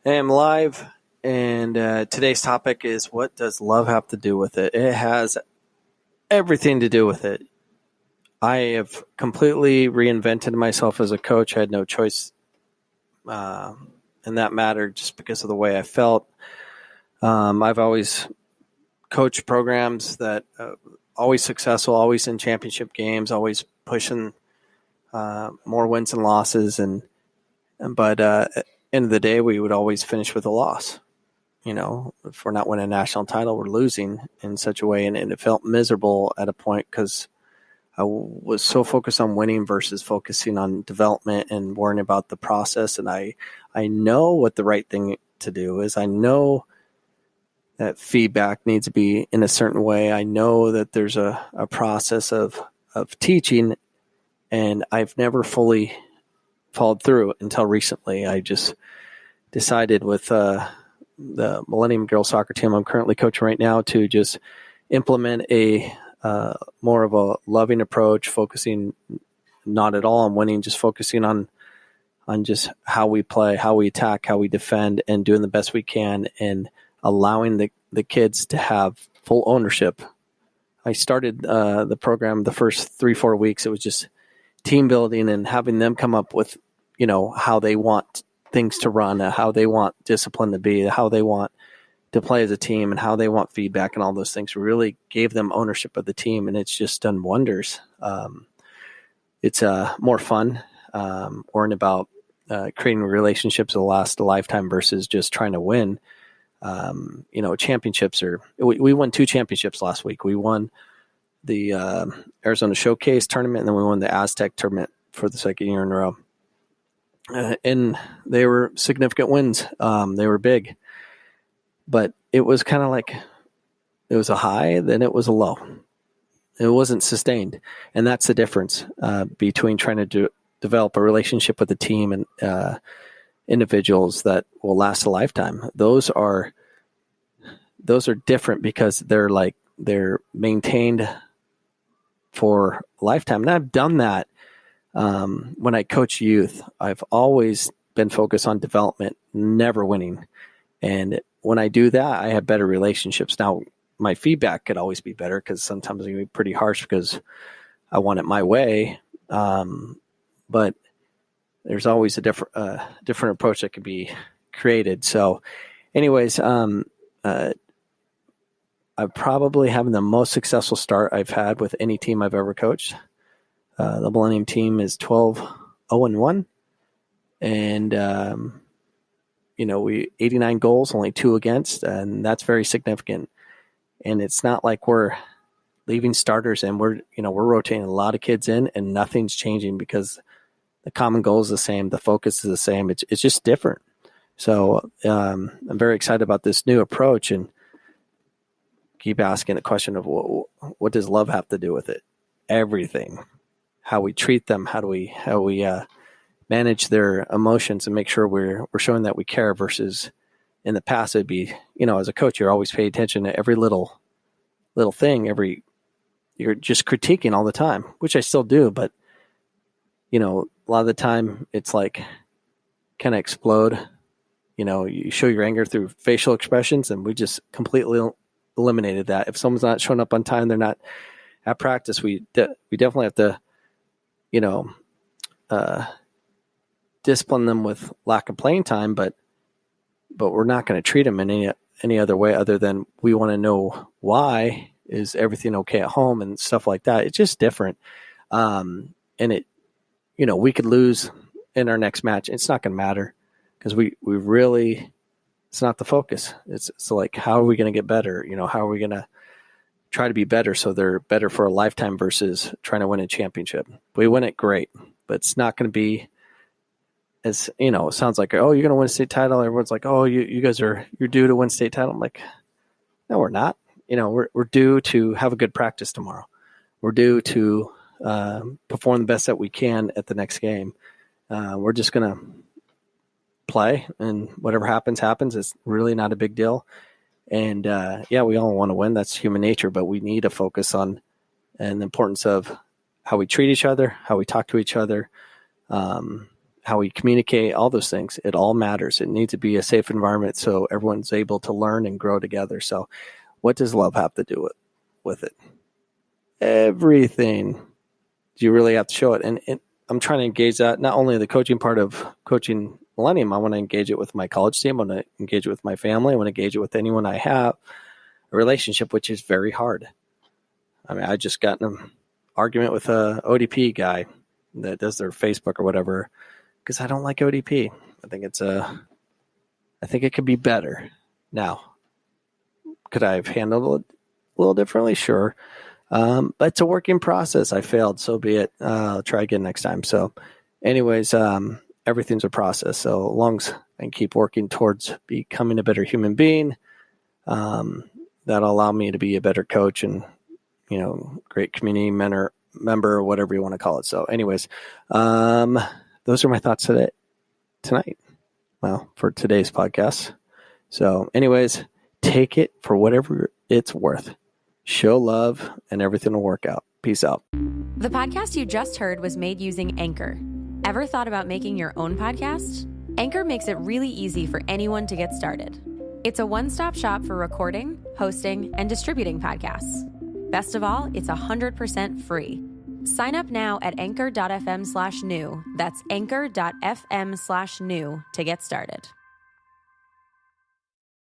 Hey, I'm live, and today's topic is, what does love have to do with it? It has everything to do with it. I have completely reinvented myself as a coach. I had no choice uh, in that matter just because of the way I felt. I've always coached programs that always successful, always in championship games, always pushing more wins and losses, but at the end of the day, we would always finish with a loss. If we're not winning a national title, we're losing in such a way. And it felt miserable at a point because I was so focused on winning versus focusing on development and worrying about the process. And I know what the right thing to do is. I know that feedback needs to be in a certain way. I know that there's a process of teaching, and I've never fully followed through until recently. I just decided with the Millennium Girls Soccer team I'm currently coaching right now to just implement a more of a loving approach, focusing not at all on winning, just focusing on just how we play, how we attack, how we defend, and doing the best we can, and allowing the kids to have full ownership. I started the program the first 3-4 weeks. It was just team building and having them come up with, how they want things to run, how they want discipline to be, how they want to play as a team, and how they want feedback, and all those things. We really gave them ownership of the team, and it's just done wonders. It's more fun, worrying about creating relationships that last a lifetime versus just trying to win. Championships we won 2 championships last week. We won the Arizona Showcase tournament, and then we won the Aztec tournament for the second year in a row. And they were significant wins. They were big, but it was kind of like it was a high, then it was a low. It wasn't sustained, and that's the difference between trying to develop a relationship with a team and individuals that will last a lifetime. Those are different because they're maintained for a lifetime, and I've done that. When I coach youth, I've always been focused on development, never winning. And when I do that, I have better relationships. Now, my feedback could always be better because sometimes it can be pretty harsh because I want it my way. But there's always a different approach that could be created. So anyways, I'm probably having the most successful start I've had with any team I've ever coached. The Millennium team is 12-0-1, and we 89 goals, only 2 against, and that's very significant. And it's not like we're leaving starters and we're rotating a lot of kids in, and nothing's changing because the common goal is the same, the focus is the same. It's just different. So I'm very excited about this new approach, and keep asking the question of what does love have to do with it? Everything. How we treat them, how we manage their emotions and make sure we're showing that we care, versus in the past it'd be, as a coach, you're always paying attention to every little thing, you're just critiquing all the time, which I still do, but a lot of the time it's like kind of explode. You show your anger through facial expressions, and we just completely eliminated that. If someone's not showing up on time, they're not at practice, we definitely have to discipline them with lack of playing time, but we're not going to treat them in any other way other than we want to know why. Is everything okay at home and stuff like that? It's just different. And we could lose in our next match. It's not going to matter because we really, it's not the focus. It's like, how are we going to get better? How are we going to try to be better so they're better for a lifetime versus trying to win a championship? We win it, great, but it's not going to be as, it sounds like, oh, you're going to win a state title. Everyone's like, oh, you guys you're due to win state title. I'm like, no, we're not. We're due to have a good practice tomorrow. We're due to perform the best that we can at the next game. We're just going to play, and whatever happens. It's really not a big deal. And we all want to win. That's human nature, but we need to focus on and the importance of how we treat each other, how we talk to each other, how how we communicate, all those things. It all matters. It needs to be a safe environment so everyone's able to learn and grow together. So what does love have to do with it? Everything. You really have to show it. And I'm trying to engage that, not only the coaching part of Coaching Millennium, I want to engage it with my college team. I want to engage it with my family. I want to engage it with anyone I have a relationship, which is very hard. I mean, I just got in an argument with a ODP guy that does their Facebook or whatever, because I don't like ODP. I think it could be better. Now, could I have handled it a little differently? Sure. But it's a working process. I failed, so be it. I'll try again next time. So anyways, everything's a process. So as long as I can keep working towards becoming a better human being, that'll allow me to be a better coach and, great community member, whatever you want to call it. So anyways, those are my thoughts tonight. Well, for today's podcast. So anyways, take it for whatever it's worth. Show love and everything will work out. Peace out. The podcast you just heard was made using Anchor. Ever thought about making your own podcast? Anchor makes it really easy for anyone to get started. It's a one-stop shop for recording, hosting, and distributing podcasts. Best of all, it's 100% free. Sign up now at anchor.fm/new. That's anchor.fm/new to get started.